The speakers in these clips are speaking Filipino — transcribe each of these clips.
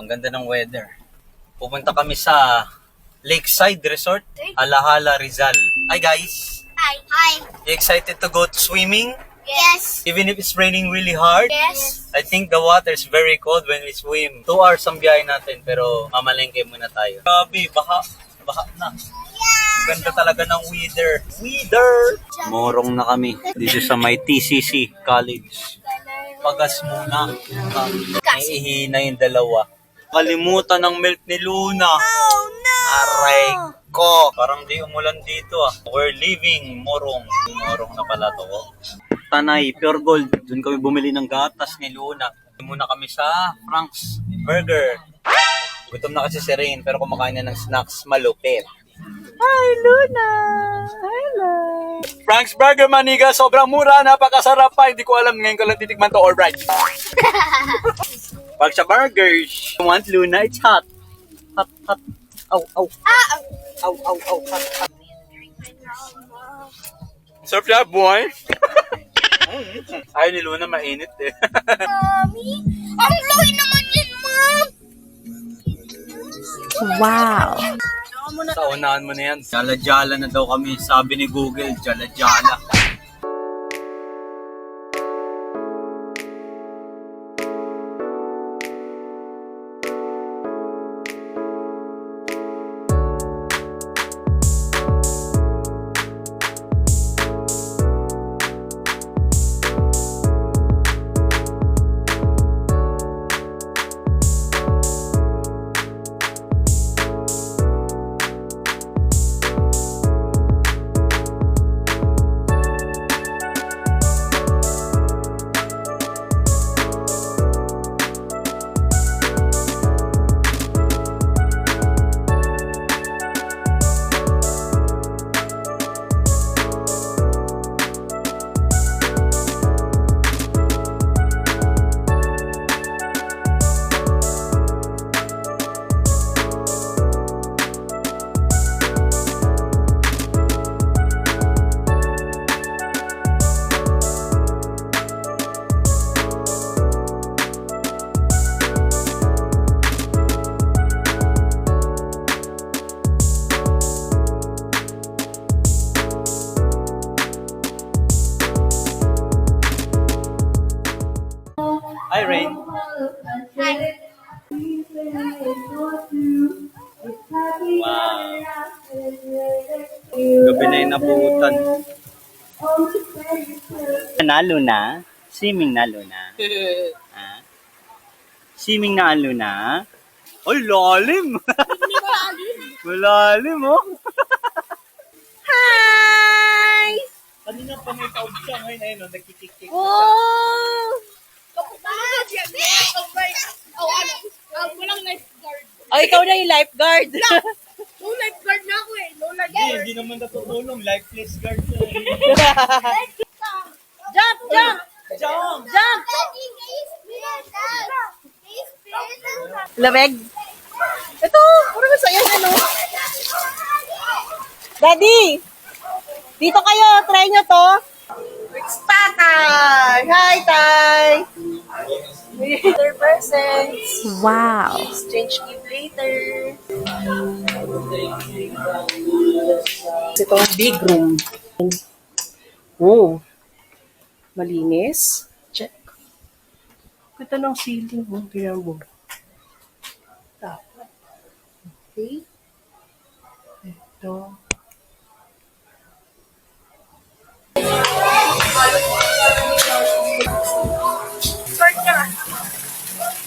ang ganda ng weather. Pupunta kami sa Lakeside Resort, Alahala, Rizal. Hi guys! Hi. Hi. You excited to go to swimming? Yes. Even if it's raining really hard? Yes. I think the water is very cold when we swim. 2 hours ang biyahe natin pero mamalengke muna tayo. Grabe, baha na. Ganda talaga ng weather. Morong na kami dito sa may TCC College. Pagas muna. Iihina yung dalawa. Kalimutan ng milk ni Luna. Oh no! Aray ko. Parang di umulan dito ah. We're leaving Morong. Morong na pala to. Tanay, Pure Gold. Doon kami bumili ng gatas ni Luna. Muna kami sa Frank's Burger. Gutom na kasi si Rain pero kumakain na ng snacks malupit. Hi Luna! Hello! Frank's Burger maniga, sobrang mura, napakasarap pa. Hindi ko alam ngayon ko lang titikman to, alright. Pag sa burgers, you want Luna, it's hot. Hot. Ow. Ow, hot. Sarap siya, boy. Ayaw ni Luna, mainit eh. Mommy, ang laki naman yan, Mom! Wow. Sa unahan mo na yan. Jala-jala na daw kami. Sabi ni Google, jala-jala. Hi, Rain. Wow. Gabi na yung napuutan. Nalo na? Swimming na, Luna? Ha? Swimming na, Luna? Ay, lalim! Malalim, oh! Hi! Kanina pa may taog siya ngayon, ayun, nagkikik-kik. Oh! Walang lifeguard. Oh, ikaw na yung lifeguard. No lifeguard na ako eh. No Hindi, lifeguard. hindi naman natutulong. Lifeless guard siya. Jump! Jump! Jump! Lamig. Ito, puro masaya na, no? Daddy! Dito kayo, try nyo to. It's Tatay! Hi, Tay! Later presents. Wow. Exchange gift later. Ito ang big room. Oh. Malinis. Check. Ito ng ceiling mo. Tingnan mo. Dapat. Okay. Ito.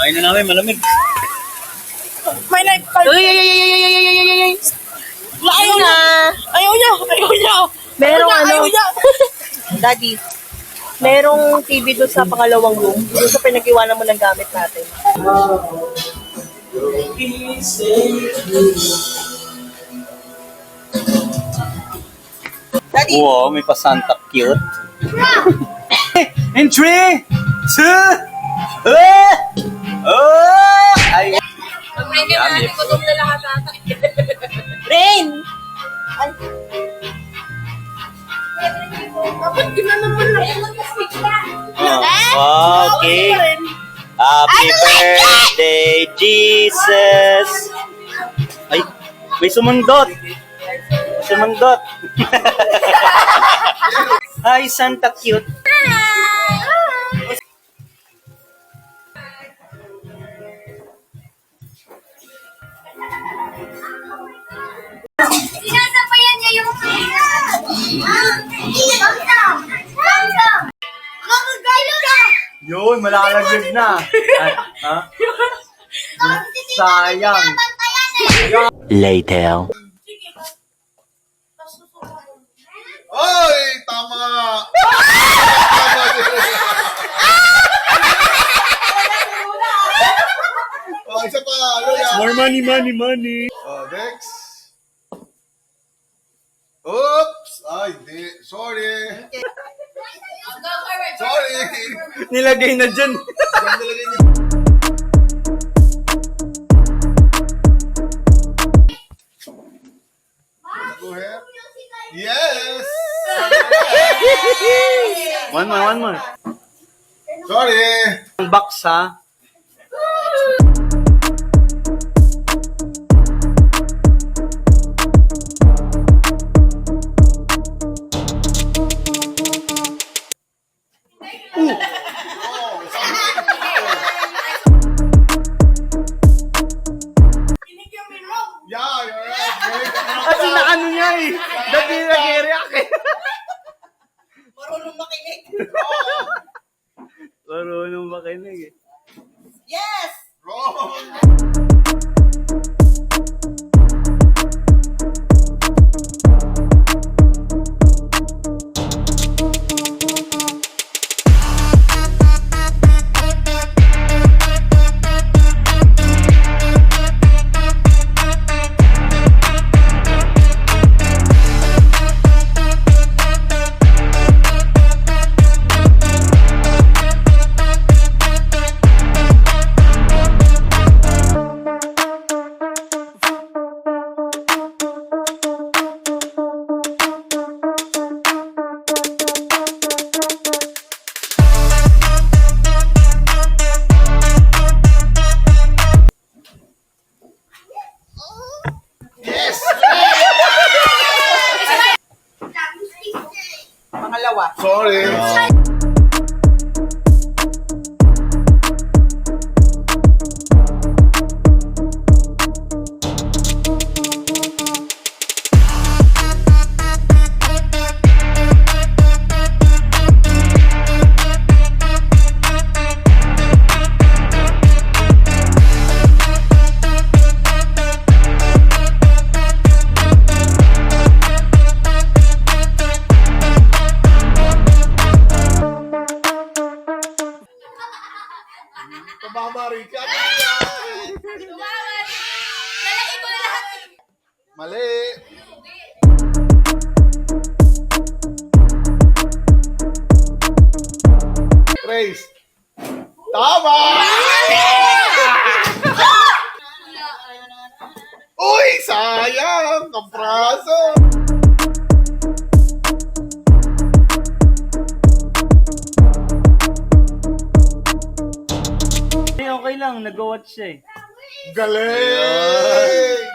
Kain na namin, malamig. May lifeguard. Ay. Ayaw na. Ayaw niya. Merong ano. Daddy, merong TV doon sa pangalawang room. Doon sa pinag-iwanan mo ng gamit natin. Daddy. Wow, may pa-Santa cute. In 3, 2, ay! Yummy. Rain! Dapat ginanon mo lang. Oh, okay. Happy birthday Jesus! Ay, may sumundot! Sumundot! Hi, Santa Cute! Sinasabayan niya yung Magagalo ka! Yun, malalaglag na. Ay, ha? Sayang. Later. Oy! Tama! Oh, isa pa. Ano yan? More money, money, money. Oh, next. Oops! Ay, di. Sorry. Sorry. Nilagay na dyan. Diyan nilagay niyo. Go ahead. Yes! One more, one more. Sorry. Ang box, ha? Oh, yeah, you're right. Kasi na ano niya eh. Dati nag-react eh. Marunong makinig. Marunong makinig eh. Yes! Wrong. Yes! Pangalawa. Sorry. Tumama rin ka. Nalagay ko na lahat. Mali. Trace. Tama! Uy, sayang! Kapraso! Okay lang, nag-watch siya eh. Galing!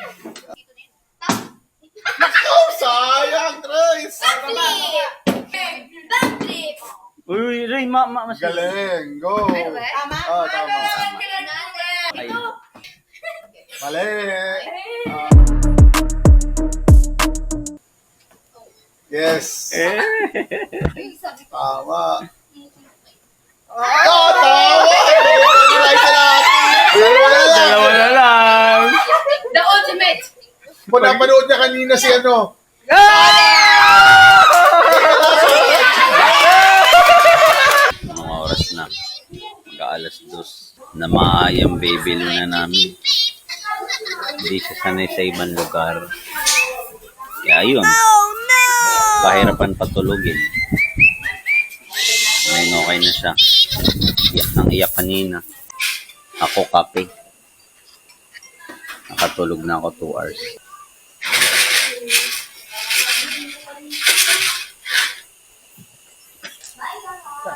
Nakaw, sayang, Trace! Backflip! Uy, Ray, mas... Galing, go! Tama? Ah, tama. Ay. Mali! Ah. Yes! Eh. Tama! Ah, tama! Try sa natin! Dalawa na lang. The ultimate! Napanood niya kanina si ano. Mga oras na. Mag-aalas 2. Na maayang baby na namin. Hindi siya sanay sa ibang lugar. Kaya yun. Pahirapan patulogin. Ngayon okay na siya. Iyak nang iyak kanina. Ako kape. Nakatulog na ako 2 hours.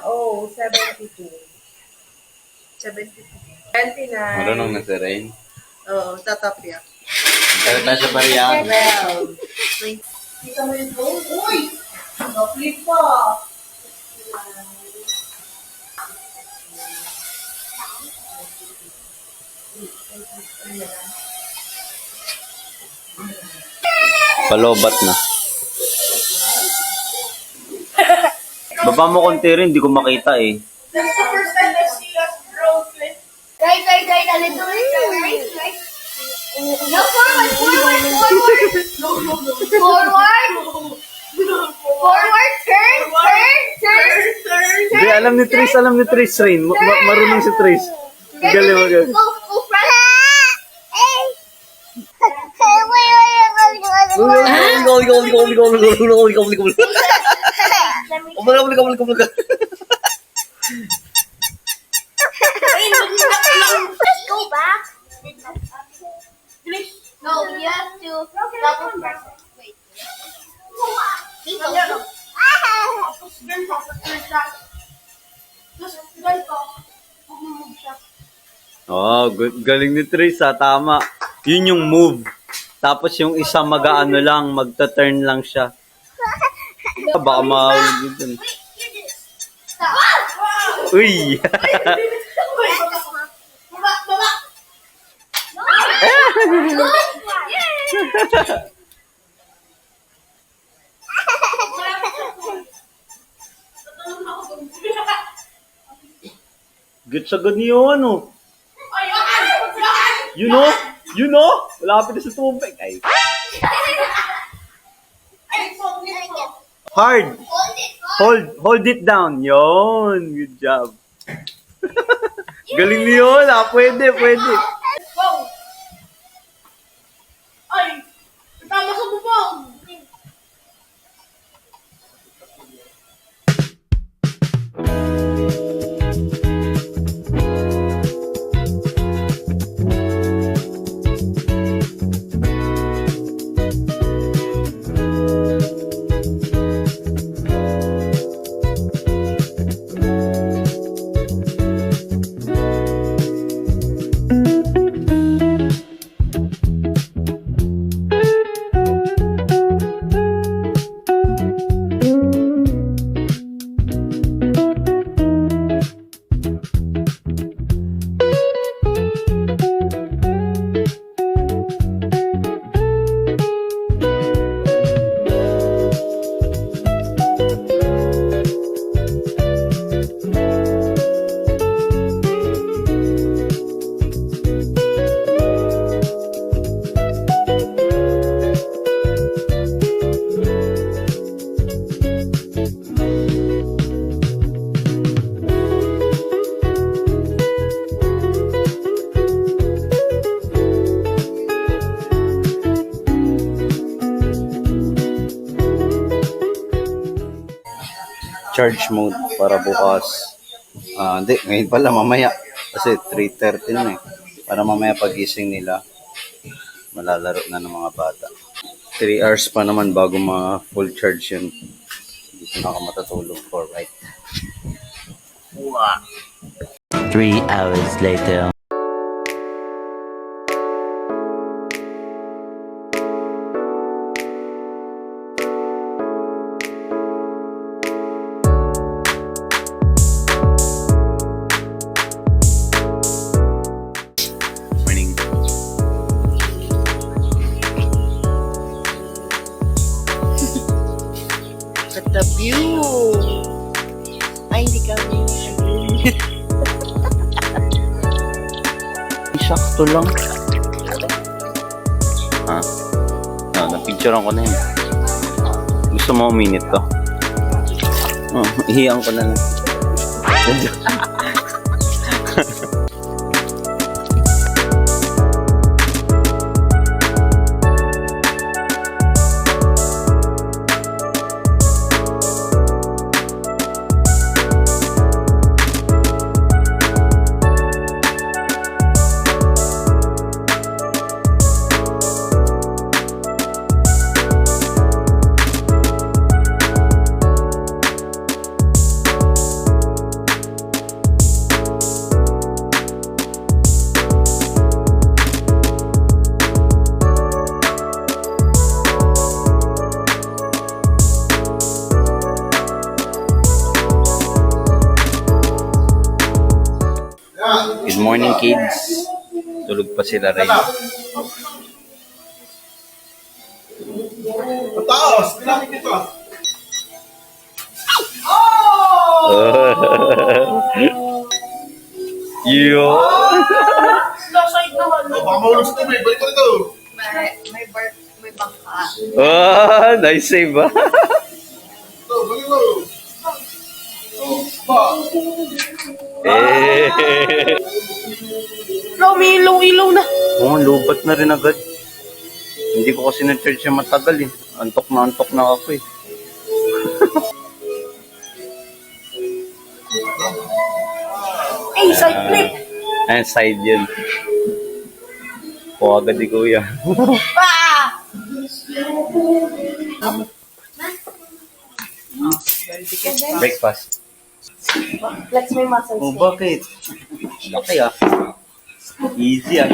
Oh, 72. 72. Marunong na si Rain. Oo, tatapya. Kaya tayo sa bariyan. Well, kita mo yung phone? Uy! Flip pa! Palobat na. Baba mo konti rin, hindi ko makita eh. That's the first time I see us grow flip. Right, a little right. No, forward. Forward, turn. Hindi, alam ni Tris Rain. Marunong si Tris. Galing mo galing. Go front. Just go back. No, you have to double press it. Wait. Dito. Oh, galing ni Tris ha, tama. Yun yung move. Tapos yung isa mag-ano lang, magta-turn lang siya. Baka mahulog dun. Stop. Uy! Good niyo ano? You know? Malapit na sa tubig. Ay. Hard. Hold it down. Yon. Good job. Galing niyo na. Pwede. Wow! Ay! Tama sa bubong! Charge mode para bukas. Hindi, ngayon pala mamaya. Kasi 3:30 na eh. Para mamaya pagising nila, malalaro na ng mga bata. 3 hours pa naman bago ma-full charge yun. Dito na ako matutulog for right. 3 hours later. Morning. At the view! Ay, hindi kami. Sakto lang. Ha? Napicturean ko na yun. Gusto mo minute to? Ihiyang ko na lang. kids. Tulog pa sila rin. Taos, pinakit ito. Yo! Baka mahulog sa tubig. Balik ko nito. May bangka. Ah, nice save ah. Ito, balik mo. Eh. May ilaw-ilaw na. Oh, lubat na rin agad. Hindi ko kasi na-charge siya matagal eh. Antok na ako eh. Ay, side flip. Ayan, side yun. O agad ni Kuya. Ah! Breakfast. Flex my muscles. Oh, bakit? Laki ah. Easy ah.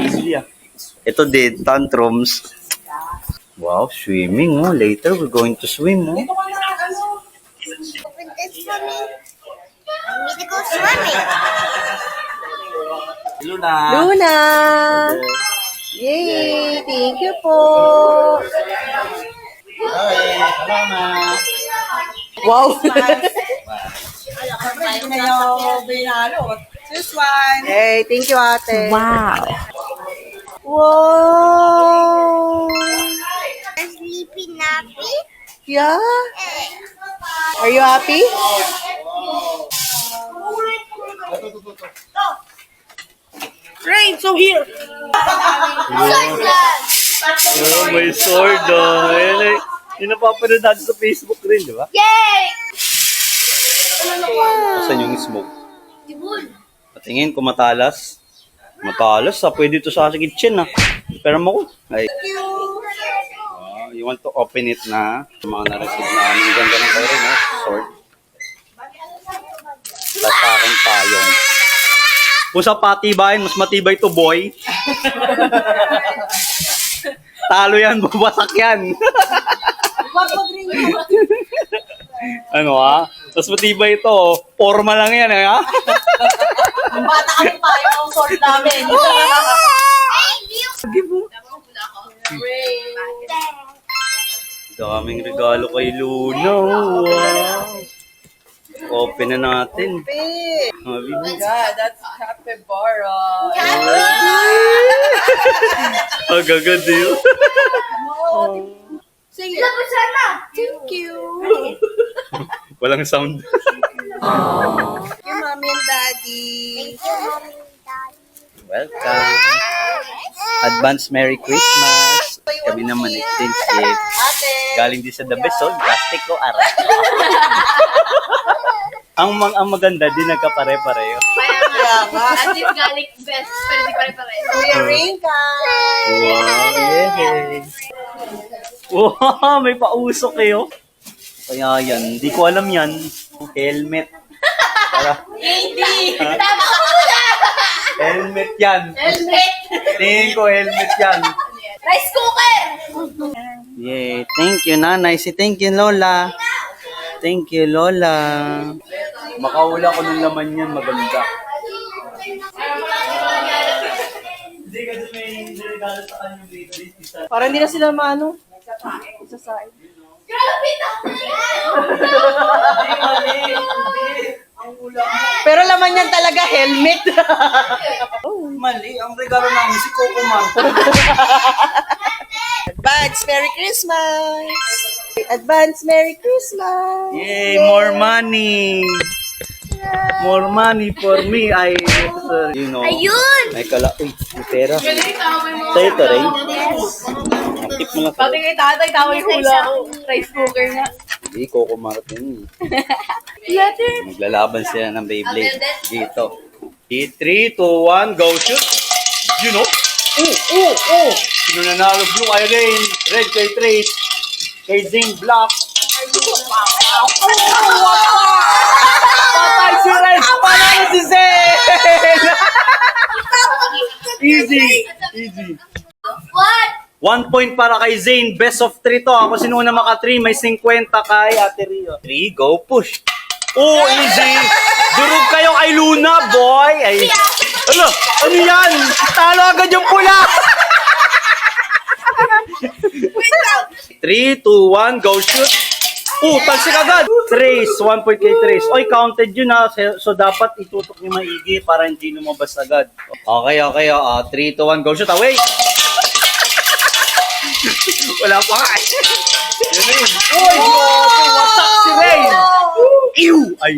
Ito din, tantrums. Wow, swimming oh. Later we're going to swim oh. Open this for me. I need to go swimming. Luna! Luna! Yay! Thank you po! Hi! Salamat! Wow! Hey, thank you, ate. Wow! Wow! A sleepy nappy. Yeah? Are you happy? Rain, so here. Oh, may sword oh. Ayan, yung napapanood natin sa Facebook rin, di ba? Yay! Saan yung smoke? Patingin kung matalas. Matalas ah, pwede ito sa aking kitchen ah. Pero mo ko. Ay. You want to open it na. Mga na-receive na aming ganda ng kayo rin ah. Sword. Tapos sa akin payong. Kung sa patibayin, mas matibay to boy. Talo yan, bubasak yan. Ano ha? Mas matibay ito. Forma lang yan ha? Bata kami pa, yung sword namin. Daming regalo kay Luna. Wow. Open na natin. That's capybara. Agagad yun. Sige. Tapos sana. Thank you. Walang sound. Thank you, mommy and daddy. Welcome. Advance Merry Christmas. Kami naman exchange gift. Ate. Galing din sa The Best, so plastic ko aray. ang maganda, di nagkapare-pareho. Kaya nga. At least galing best, pero di pare-pare. Kuya Rinka. Wow, yay! Wow, may pausok kayo. Kaya yan, hindi ko alam yan. Helmet. Para, Hindi! Tama ka muna! helmet yan. Helmet! Tingin ko helmet yan. Rice cooker! Yay, thank you nanay. Thank you Lola. Thank you Lola. Makahula ko ng laman yan, maganda. Hindi kasi may regalo sa kanyang baby. Para hindi na sila maano. Sasain. Grabe na! Pero laman yan talaga, helmet. Mali, ang regalo namin si Coco Man. Advance Merry Christmas! Advance Merry Christmas! Yay, more money. More money for me. You know. Ayun! May uy, may pera. Sa'yo ito, Ray. Tip mo lang sa Pati kay tatay, tama yung hula ko. Rice cooker nga. Hindi, Coco Martin. Maglalaban sila ng Beyblade. Dito. 3, 2, 1, go shoot! You know? Sino nanalo? Blue kay Rain. Red kay Trace. Kay Zing Black. Patay si Red! Panalo si Zen! Easy! What? 1 point para kay Zane. Best of 3 to. Ako sinuna maka 3. May 50 kay Ate Rio. 3, go push. Oh, easy. Durog kayo kay Luna, boy. Ay, Ano? Ano yan? Talo agad yung pula! 3, 2, 1, go shoot! Talsik agad! Trace, 1 point kay Trace. Oy, counted yun ha. So, dapat itutok niyo maigi para hindi lumabas agad. Okay. 3, 2, 1, go shoot. Away! Wala pa nga. Yun na yun. Uy! Okay, wasak si Rain! Ew! Ay!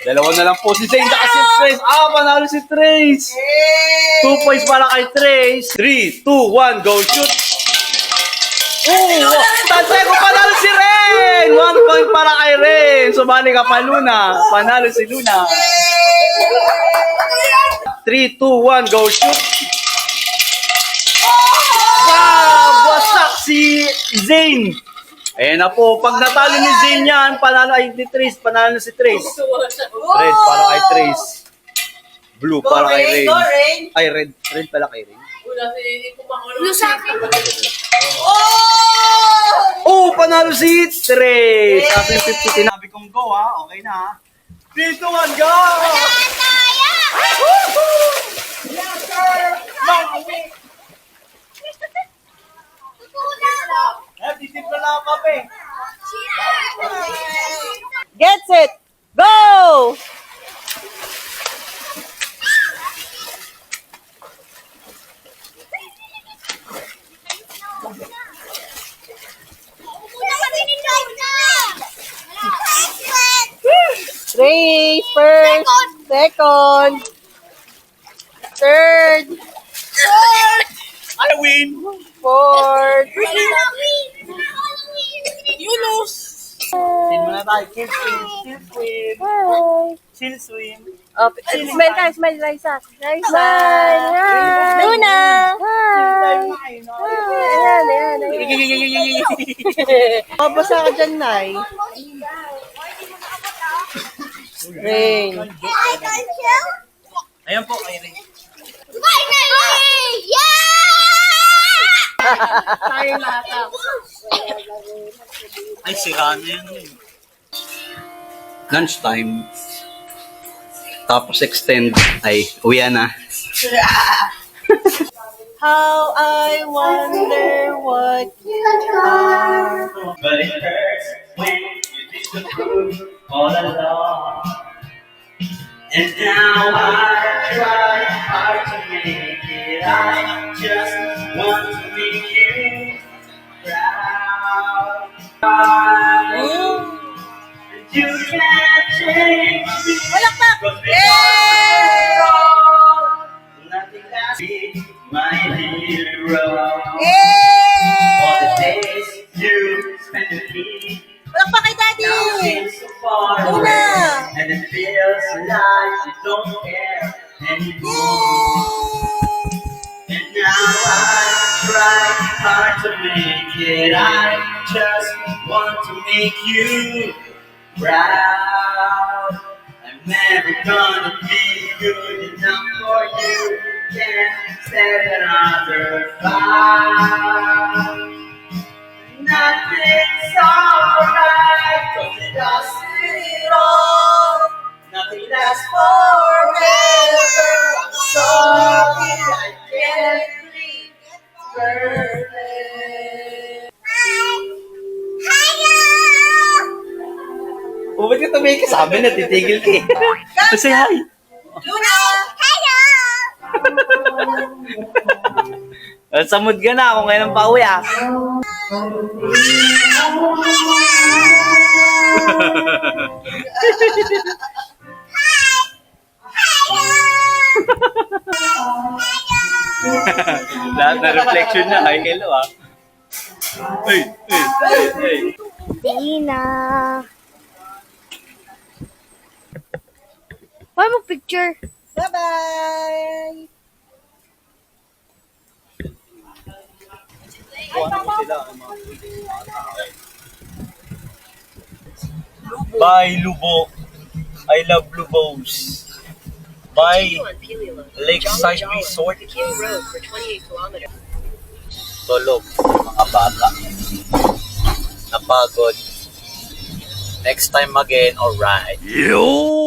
Dalawa na lang po si Zane at si Trace. Panalo si Trace! 2 points para kay Trace. 3, 2, 1, go shoot! Tansay ko panalo si Ren! 1 point para kay Ren. Sumali ka pa, Luna. Panalo si Luna. 3, 2, 1, go shoot! Wasak si Zane! Ayan na po. Pag natalo ni Zane yan, panalo ay ni Trace. Panalo si Trace. Red para kay Trace. Blue para kay Rain. Ay, red. Red pala kay Rain. Yung sa akin. Panalo si Trace. Sa 50, tinabi kong go ha. Okay na ha. 3, 2, 1, go! Titipla lang ang kape. Get set. Go! Three, first, second, third, I win! fourth. You lose. Sin mo na tayo. Kill swim. Hi. Chill swim. Oh, smile ka, smile, Liza. Smile. Hi. Luna. Hi. Ayan. Mabasa ka dyan, Nay. Rain. Ayan po, kay Rain. Tayo lata. Ay, sira na yun. Lunchtime. Tapos extend. Ay, uwi na. How I wonder what you are. But it hurts when you disapprove all along. And now I try hard to make it. I just want to make you proud. You can't change me. Palakpak! Yay! Nothing lasts me, my hero. All the days you spent with me. Palakpak kay Daddy! Now seems so far Luna! away, and it feels like you don't care anymore. And now I try hard to make it. I just want to make you proud. I'm never gonna be good enough for you. Can't stand another fight. Nothing's alright, 'cause it does it all. Nothing lasts forever. I'm sorry I can't be perfect. Ba't ka tumingin ka sa amin? Natitigil ka eh. Say hi. Luna! Sa mood ka na kung kailan pa uwi ah. Lahat na reflection na. Ay, hello ah. Hey. Tina. Why mo picture? Bye-bye! Bye, Lubo. I love Lubos. Bye, Lakeside Resort. Tulog, mga bata. Napagod. Next time again, alright. Yo!